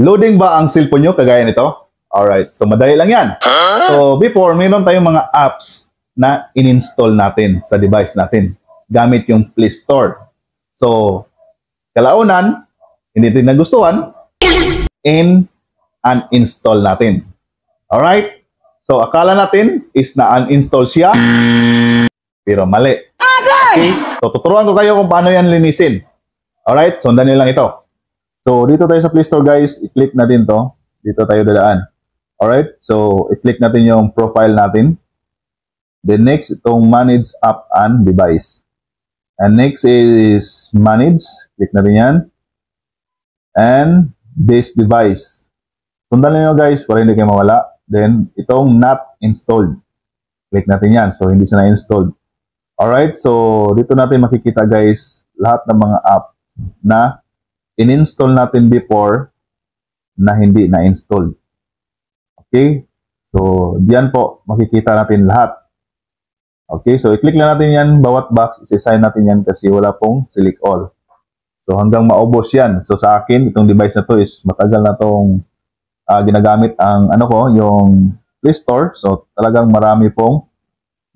Loading ba ang cellphone nyo kagaya nito? Alright, so madali lang yan. So before, mayroon tayong mga apps na in-install natin sa device natin gamit yung Play Store. So, kalaunan, hindi natin nagustuhan, uninstall natin. Alright? So, akala natin is na uninstall siya, pero mali. Okay? So, tuturuan ko kayo kung paano yan linisin. Alright? Sundan nyo lang ito. So, dito tayo sa Play Store, guys. I-click natin to. Dito tayo dadaan. Alright? So, i-click natin yung profile natin. Then next, itong manage app and device. And next is manage. Click natin yan. And this device. Sundan nyo guys para hindi kayo mawala. Then, itong not installed. Click natin yan. So, hindi siya na-installed. Alright, so dito natin makikita guys lahat ng mga app na in-install natin before na hindi na-installed. Okay? So, diyan po makikita natin lahat. Okay, so i-click lang natin yan, bawat box, isi-sign natin yan kasi wala pong select all. So hanggang maubos yan. So sa akin, itong device na to is matagal na tong ginagamit ang yung Play Store. So talagang marami pong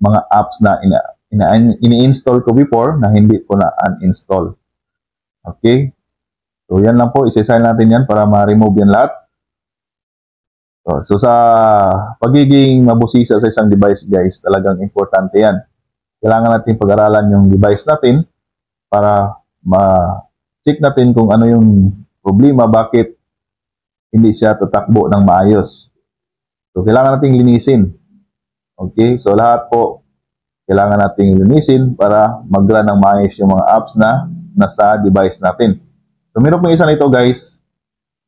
mga apps na ini-install ko before na hindi ko na uninstall. Okay, so yan lang po, isi-sign natin yan para ma-remove yan lahat. So sa pagiging mabusisa sa isang device guys, talagang importante yan. Kailangan natin pag-aralan yung device natin para ma-check natin kung ano yung problema, bakit hindi siya tatakbo ng maayos. So kailangan natin linisin. Okay, so lahat po kailangan natin linisin para mag-run ng maayos yung mga apps na nasa device natin. So meron pong isa nito guys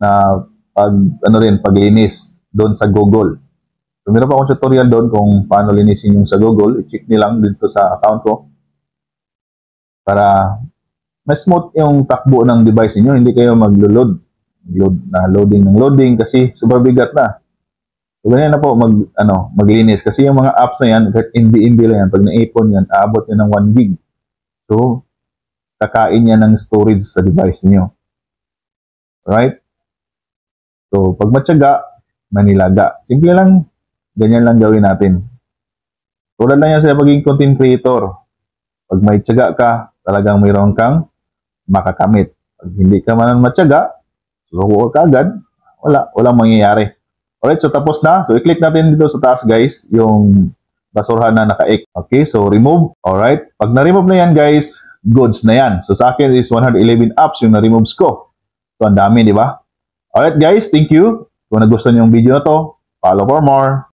na paglinis doon sa Google. So, meron pa akong tutorial doon kung paano linisin yung sa Google. I-check nyo lang dito sa account ko para mas smooth yung takbo ng device niyo. Hindi kayo loading kasi super bigat na. So, ganyan na po maglinis. Kasi yung mga apps na yan, kahit MB lang yan, pag naipon yan, aabot yan ng 1 gig. So, kakain yan ng storage sa device niyo. Right? So, pag matyaga, manilaga. Simple lang, ganyan lang gawin natin. Tulad lang yan sa pagiging content creator. Pag may tiyaga ka, talagang mayroon kang makakamit. Pag hindi ka man matyaga, suko ka agad, walang mangyayari. Alright, so tapos na. So i-click natin dito sa taas guys, yung basurahan na naka-ek. Okay, so remove. Alright, pag na-remove na yan guys, goods na yan. So sa akin is 111 apps yung na-remove ko. So ang dami, di ba? Alright guys, thank you. Kung nagustuhan niyo yung video na to, follow for more.